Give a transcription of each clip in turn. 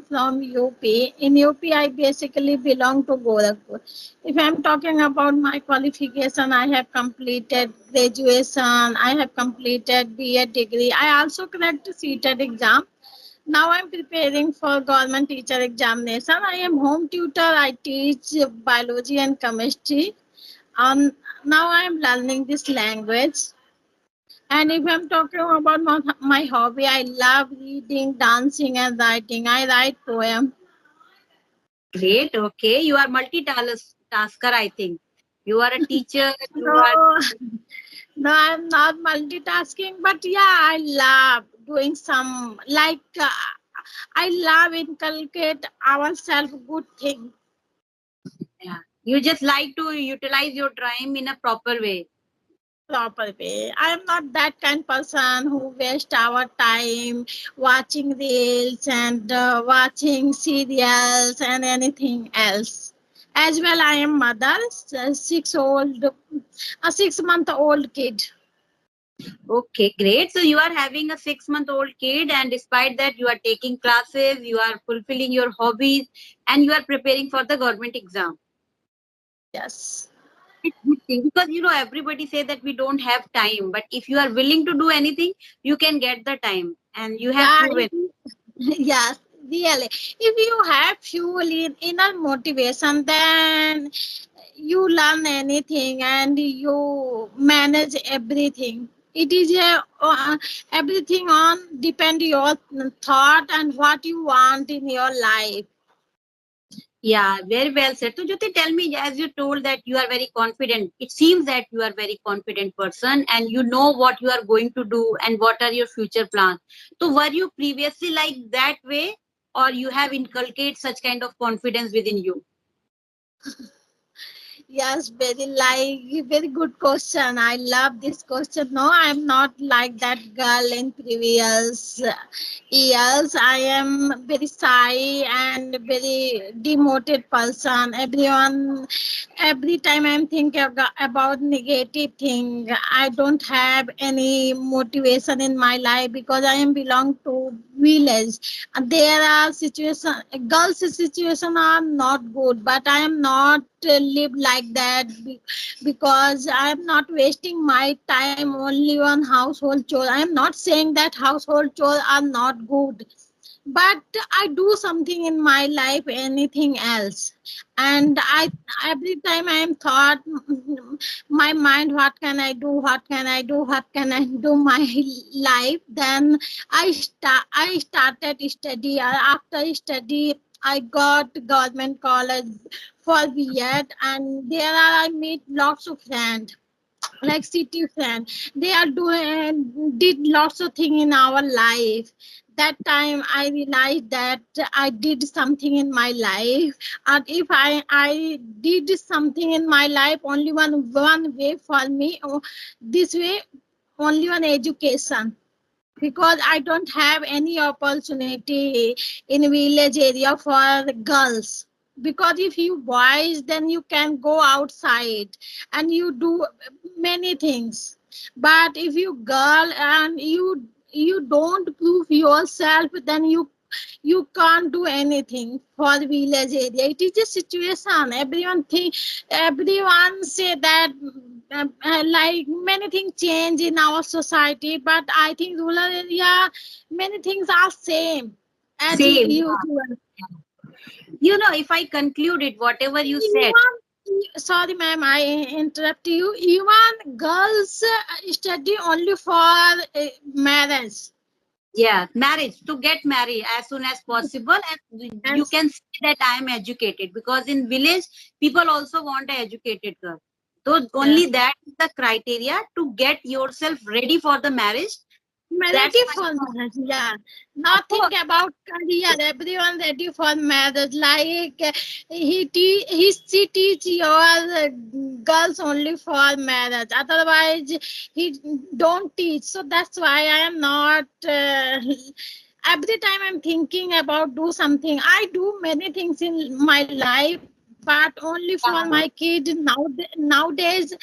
from UP. In UP, I basically belong to Gorakhpur. If I'm talking about my qualification, I have completed graduation, I have completed BA degree. I also cracked CTET exam. Now I'm preparing for government teacher examination. I am home tutor. I teach biology and chemistry. Now I'm learning this language. And if I'm talking about my hobby, I love reading, dancing, and writing. I write poem. Great. Okay. You are multitasker, I think. You are a teacher. You No, are. no, I'm not multitasking, but yeah, I love doing some I love inculcate ourselves good thing. Yeah. You just like to utilize your time in a proper way. Proper way. I am not that kind person who waste our time watching reels and watching serials and anything else. As well, I am mother, a 6 month old kid. Okay, great. So you are having a 6-month-old kid, and despite that, you are taking classes, you are fulfilling your hobbies, and you are preparing for the government exam. Yes. It's good thing because everybody say that we don't have time, but if you are willing to do anything, you can get the time, and you have Yeah. proven. Yes. Really. If you have fuel in inner motivation, then you learn anything and you manage everything. It is everything on depend your thought and what you want in your life. Yeah, very well said. So, Jyoti, tell me, as you told that you are very confident, it seems that you are very confident person and you know what you are going to do and what are your future plans. So, were you previously like that way, or you have inculcated such kind of confidence within you? Yes, very good question. I love this question. No, I'm not like that girl in previous years. I am very shy and very demoted person. Every time I'm thinking about negative thing, I don't have any motivation in my life because I am belong to village. And there are girls' situation are not good, but I am not live like that because I am not wasting my time only on household chores. I am not saying that household chores are not good, but I do something in my life, anything else. And I every time I am thought my mind, what can I do? What can I do? What can I do my life? Then I started study. After study, I got government college for B.Ed, and there I meet lots of friends like city friend. They are doing did lots of things in our life. That time I realized that I did something in my life, and if I did something in my life, only one way for me, this way, only one education, because I don't have any opportunity in village area for girls. Because if you boys, then you can go outside and you do many things. But if you girl and you don't prove yourself, then you can't do anything for the village area. It is a situation. Everyone say that like many things change in our society, but I think rural area many things are same as Same. usual. If I conclude it, whatever you said, Even, sorry ma'am, I interrupt you. Even girls study only for marriage. yeah, marriage, to get married as soon as possible, and And you can say that I am educated because in village people also want an educated girl. So only yes, that is the criteria to get yourself ready for the marriage. That's ready why. for marriage, yeah. Of Not think course. about career. Everyone ready for marriage. Like she teach your girls only for marriage. Otherwise, he don't teach. So that's why I am not. Every time I'm thinking about do something, I do many things in my life, but only for my kid. Nowadays,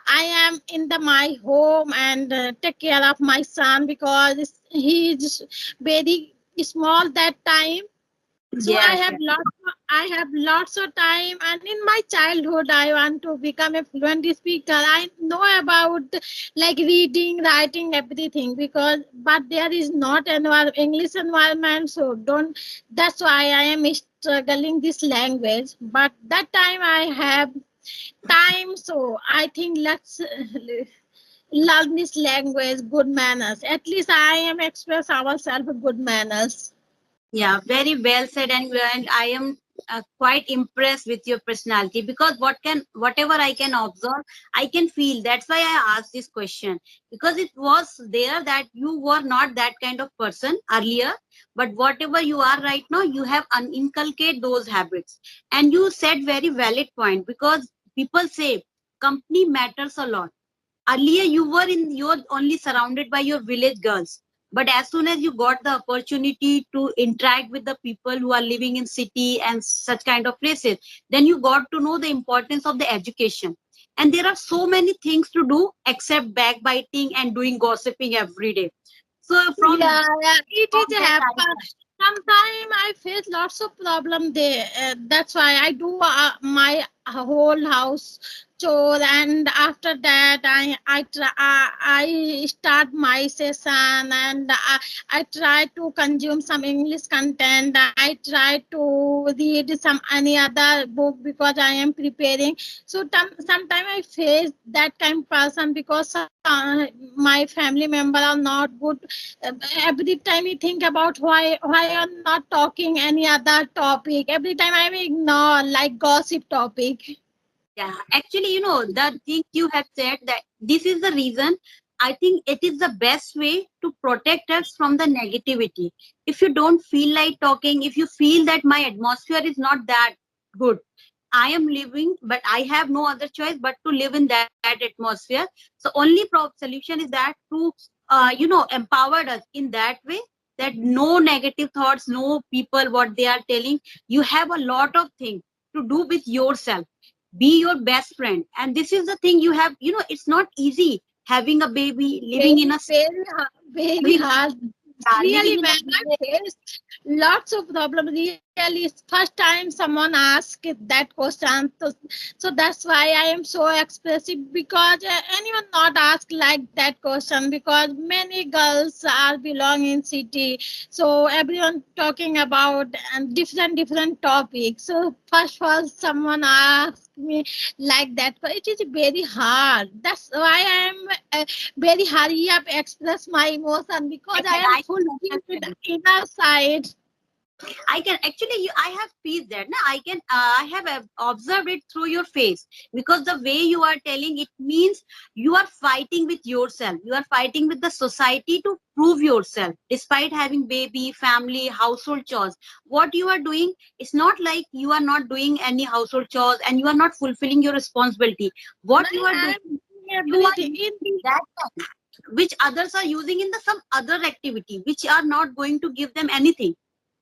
I am in my home and take care of my son because he is very small that time. So Yes. I have lots of time, and in my childhood I want to become a fluent speaker. I know about like reading, writing, everything, because but there is not an English environment, so don't. That's why I am struggling this language. But that time I have time, so I think let's learn this language, good manners. At least I am express ourselves with good manners. Yeah, very well said, and I am quite impressed with your personality, because whatever I can observe, I can feel. That's why I asked this question, because it was there that you were not that kind of person earlier, but whatever you are right now, you have inculcate those habits, and you said very valid point, because people say company matters a lot. Earlier you're only surrounded by your village girls, but as soon as you got the opportunity to interact with the people who are living in city and such kind of places, then you got to know the importance of the education. And there are so many things to do except backbiting and doing gossiping every day. So Yeah, yeah, it from is that happen. Sometimes I face lots of problem there. That's why I do my whole house chore, and after that I start my session, and I try to consume some English content. I try to read some any other book because I am preparing. So sometimes I face that kind of person because my family member are not good. Every time you think about why I'm not talking any other topic, every time I ignore like gossip topic. Yeah, actually, the thing you have said, that this is the reason. I think it is the best way to protect us from the negativity. If you don't feel like talking, if you feel that my atmosphere is not that good, I am living, but I have no other choice but to live in that atmosphere. So only solution is that to, empower us in that way, that no negative thoughts, no people, what they are telling. You have a lot of things to do with yourself. Be your best friend. And this is the thing you have, it's not easy having a baby, living in Very, a, very, very living, hard. living Really, in a when I faced lots of problems, really, it's first time someone asked that question. So that's why I am so expressive, because anyone not ask like that question, because many girls are belong in city. So everyone talking about and different topics. So first someone asked me like that. But it is very hard. That's why I am very hurry up express my emotion, because I am I fulfilled with can the inner side. I can actually, I have feel that. Na? I have observed it through your face, because the way you are telling it means you are fighting with yourself. You are fighting with the society to prove yourself, despite having baby, family, household chores. What you are doing, it's not like you are not doing any household chores and you are not fulfilling your responsibility. What you are I doing, am doing you are everything in using that time, which others are using in the some other activity, which are not going to give them anything,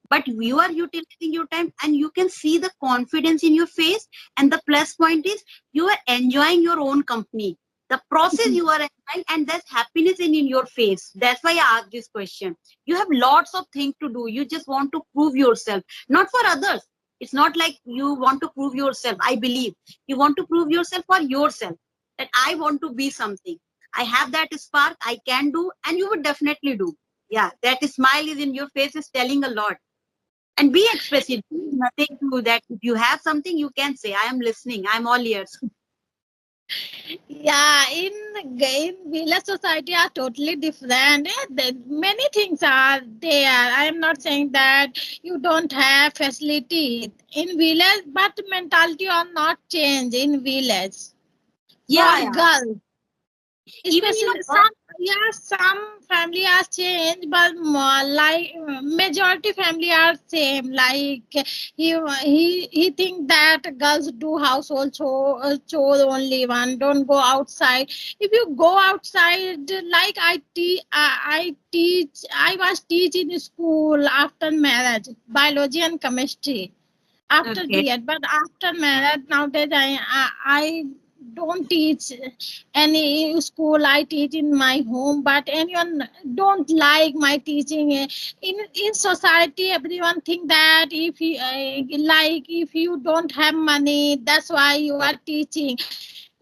but you are utilizing your time, and you can see the confidence in your face. And the plus point is you are enjoying your own company, the process you are enjoying, and there's happiness in your face. That's why I asked this question. You have lots of things to do. You just want to prove yourself, not for others. It's not like you want to prove yourself. I believe you want to prove yourself for yourself, that I want to be something. I have that spark, I can do, and you would definitely do. Yeah, that smile is in your face is telling a lot. And be expressive. Nothing to that. If you have something, you can say, I am listening. I'm all ears. yeah, in village society are totally different. Many things are there. I am not saying that you don't have facility in village, but mentality are not change in village for Yeah, yeah. girls. Even, Especially some, yeah, some family are changed, but more like majority family are same. Like he think that girls do household chore only one. Don't go outside. If you go outside, like I was teaching in school after marriage, biology and chemistry after okay. B.Ed. But after marriage, nowadays I don't teach any school. I teach in my home, but anyone don't like my teaching. In society, everyone think that if you like, if you don't have money, that's why you are teaching.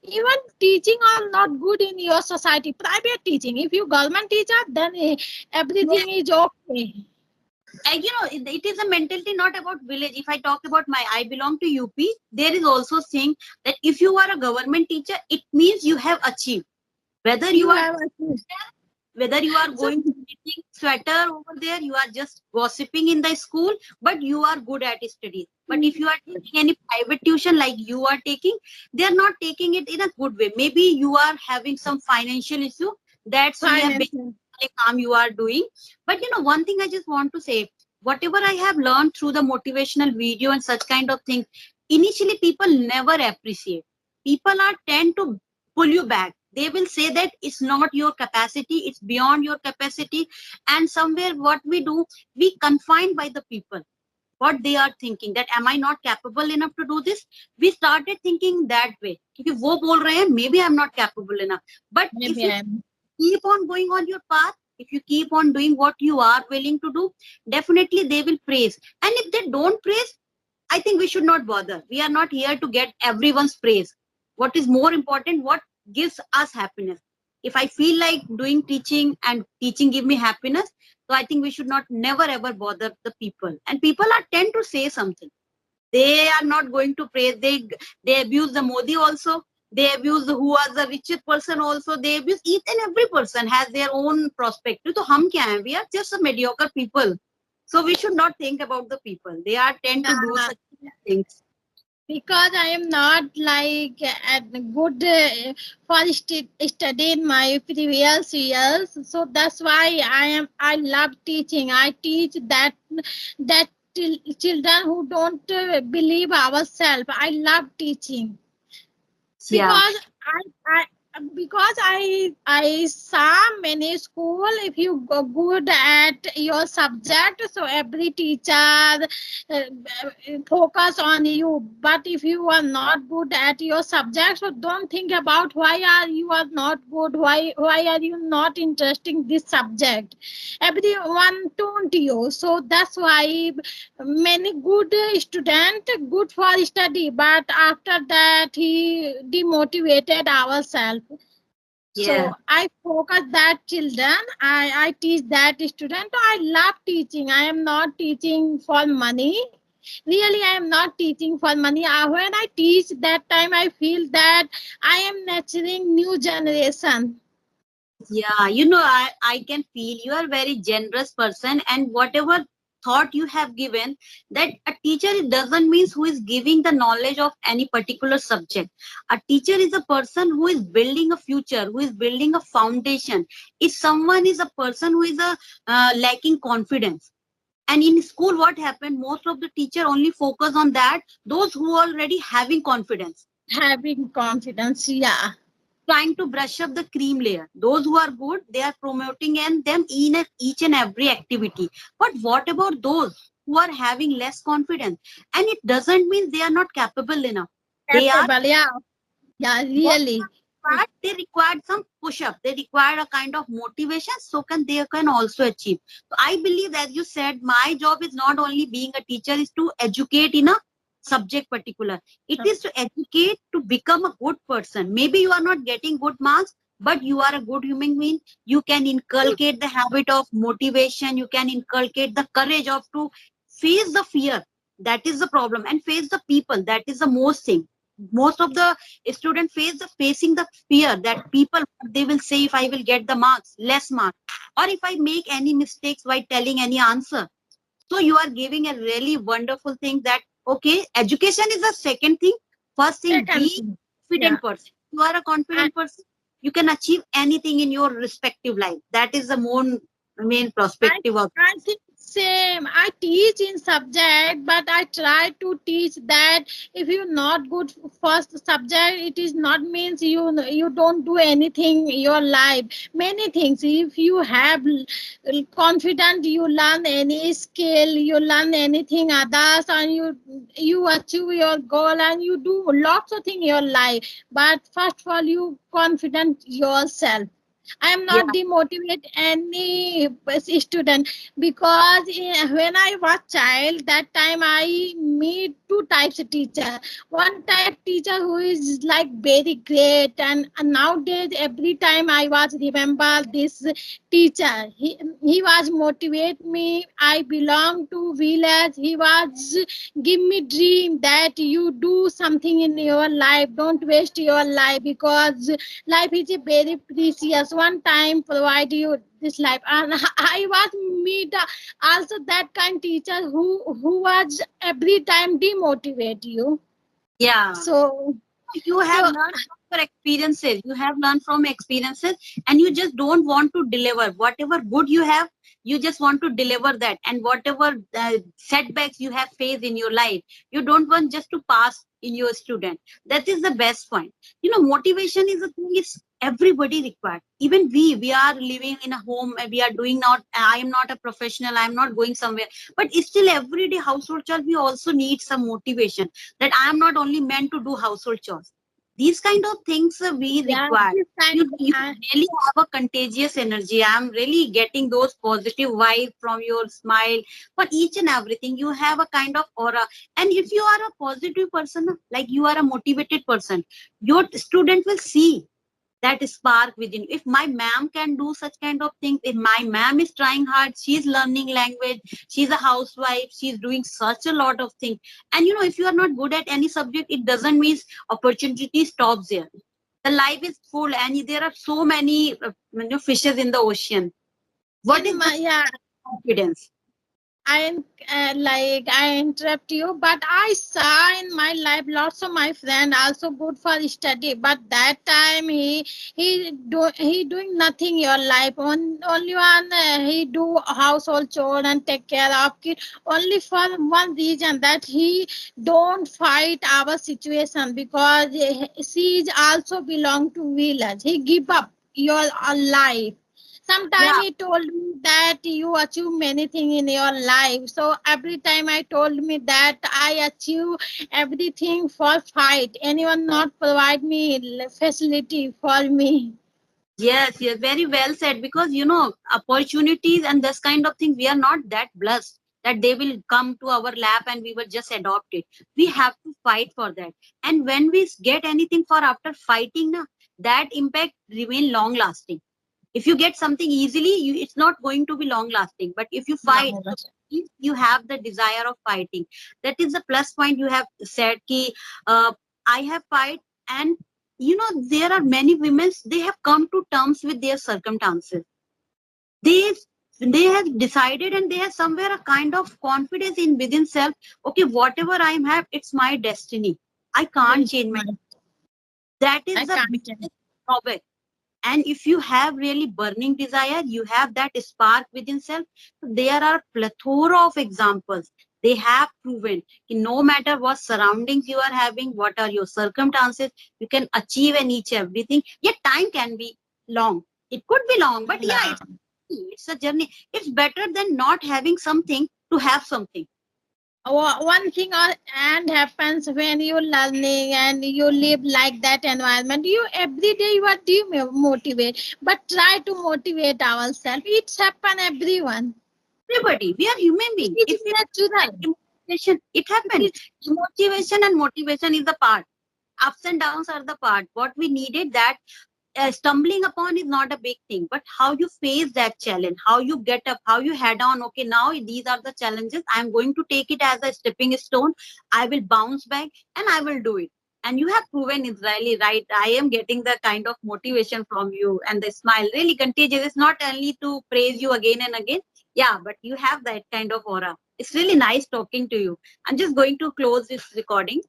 Even teaching are not good in your society. Private teaching, if you government teacher, then everything is okay. And it is a mentality not about village. If I talk about I belong to UP, there is also saying that if you are a government teacher, it means you have achieved. Whether you You are have whether you are so going to knitting sweater over there, you are just gossiping in the school, but you are good at studies. But if you are taking any private tuition like you are taking, they are not taking it in a good way. Maybe you are having some financial issue. That's we have financial. calm you are doing. But one thing I just want to say, whatever I have learned through the motivational video and such kind of things, initially people never appreciate. People are tend to pull you back. They will say that it's not your capacity, it's beyond your capacity. And somewhere what we do, we confined by the people, what they are thinking, that am I not capable enough to do this. We started thinking that way, क्योंकि वो बोल रहे हैं, maybe I'm not capable enough. But if Maybe you I'm keep on going on your path, if you keep on doing what you are willing to do, definitely they will praise. And if they don't praise, I think we should not bother. We are not here to get everyone's praise. What is more important, what gives us happiness. If I feel like doing teaching and teaching give me happiness, so I think we should not never ever bother the people. And people are tend to say something, they are not going to praise. They abuse the Modi also. They abuse who was the richest person also. They abuse each and every person has their own perspective. So hum kya hai? We are just a mediocre people. So we should not think about the people. They are tend to do uh, such things. because I am not like at good for study in my previous years. So that's why I love teaching. I teach that children who don't believe ourselves. I love teaching Yeah. because I because I saw many school, if you go good at your subject, so every teacher focus on you. But if you are not good at your subject, so don't think about why are you are not good, why are you not interested in this subject. Everyone taunt you, so that's why many good student good for study, but after that he demotivated ourselves. Yeah. So I focus that children, I teach that student. I love teaching. I am not teaching for money. Really, I am not teaching for money. When I teach that time, I feel that I am nurturing new generation. Yeah, I can feel you are a very generous person, and whatever thought you have given, that a teacher doesn't mean who is giving the knowledge of any particular subject. A teacher is a person who is building a future, who is building a foundation. If someone is a person who is lacking confidence, and in school, what happened? Most of the teacher only focus on that, those who are already having confidence, Having confidence, yeah. trying to brush up the cream layer. Those who are good, they are promoting and them in each and every activity. But what about those who are having less confidence? And it doesn't mean they are not capable enough. They are. Capable, yeah. Yeah, What really. required? They required some push up. They require a kind of motivation. So they can also achieve. So I believe, as you said, my job is not only being a teacher, is to educate in a subject particular. It is to educate to become a good person. Maybe you are not getting good marks, but you are a good human being. You can inculcate the habit of motivation. You can inculcate the courage of to face the fear. That is the problem, and face the people. That is the most thing. Most of the students facing the fear that people, they will say if I will get the marks, less marks, or if I make any mistakes while telling any answer. So you are giving a really wonderful thing that, okay, education is the second thing. First thing, Second be thing, yeah. confident person. You are a And confident person. You can achieve anything in your respective life. That is the main I perspective of I think Same. I teach in subject, but I try to teach that if you're not good first subject, it is not means you don't do anything in your life. Many things. If you have confident, you learn any skill, you learn anything others, and you achieve your goal, and you do lots of things in your life. But first of all, you confident yourself. I am Yeah, not demotivate any student because when I was child, that time I meet two types of teacher. One type teacher who is like very great, and nowadays every time I was remember this teacher. He was motivate me. I belong to village. He was give me dream that you do something in your life. Don't waste your life because life is a very precious. One time provide you this life, and I was meet also that kind teacher who was every time demotivate you. yeah. So You have so learned from your experiences. You have learned from experiences, and you just don't want to deliver whatever good you have. You just want to deliver that, and whatever setbacks you have faced in your life, you don't want just to pass in your student. That is the best point. Motivation is a thing. It's everybody required. Even we are living in a home. We are doing not. I am not a professional. I am not going somewhere, but it's still everyday household chores. We also need some motivation that I am not only meant to do household chores. These kind of things we yeah, require. this kind You really have a contagious energy. I'm really getting those positive vibes from your smile for each and everything. You have a kind of aura. And if you are a positive person, like you are a motivated person, your student will see that spark within you. If my ma'am can do such kind of things, if my ma'am is trying hard, she's learning language, she's a housewife, she's doing such a lot of things. And if you are not good at any subject, it doesn't mean opportunity stops there. The life is full, and there are so many fishes in the ocean. What in is the my yeah confidence? I interrupt you, but I saw in my life lots of my friend also good for study, but that time he doing nothing in your life. Only one he do household chore and take care of kid. Only for one reason that he don't fight our situation because she is also belong to village. He give up your life. Sometime Yeah. he told me that you achieve many things in your life. So every time I told me that I achieve everything for fight. Anyone not provide me facility for me. Yes, yes, very well said. Because opportunities and this kind of thing, we are not that blessed that they will come to our lap and we will just adopt it. We have to fight for that. And when we get anything for after fighting, na, that impact remain long lasting. If you get something easily, it's not going to be long lasting. But if you fight, so if you have the desire of fighting. That is the plus point you have said. Ki, I have fight, and there are many women. They have come to terms with their circumstances. They they have decided, and they have somewhere a kind of confidence in within self. Okay, whatever I have, it's my destiny. I can't Yes, change my. ma'am. That I is the can't. biggest drawback. And if you have really burning desire, you have that spark within self. There are plethora of examples. They have proven no matter what surroundings you are having, what are your circumstances, you can achieve and each everything. Yet time can be long. It could be long, but yeah, Yeah. it's a journey. It's better than not having something to have something. One thing and happens when you learning and you live like that environment. You every day you are demotivate, but try to motivate ourselves. It's happen everyone. Everybody, we are human It beings. is If we natural. motivation, it It happens. is Motivation and motivation is the part. Ups and downs are the part. What we needed, that stumbling upon is not a big thing, but how you face that challenge, how you get up, how you head on. Okay, now these are the challenges. I'm going to take it as a stepping stone. I will bounce back and I will do it. And you have proven it's really right. I am getting the kind of motivation from you, and the smile really contagious. It's not only to praise you again and again. Yeah, but you have that kind of aura. It's really nice talking to you. I'm just going to close this recording.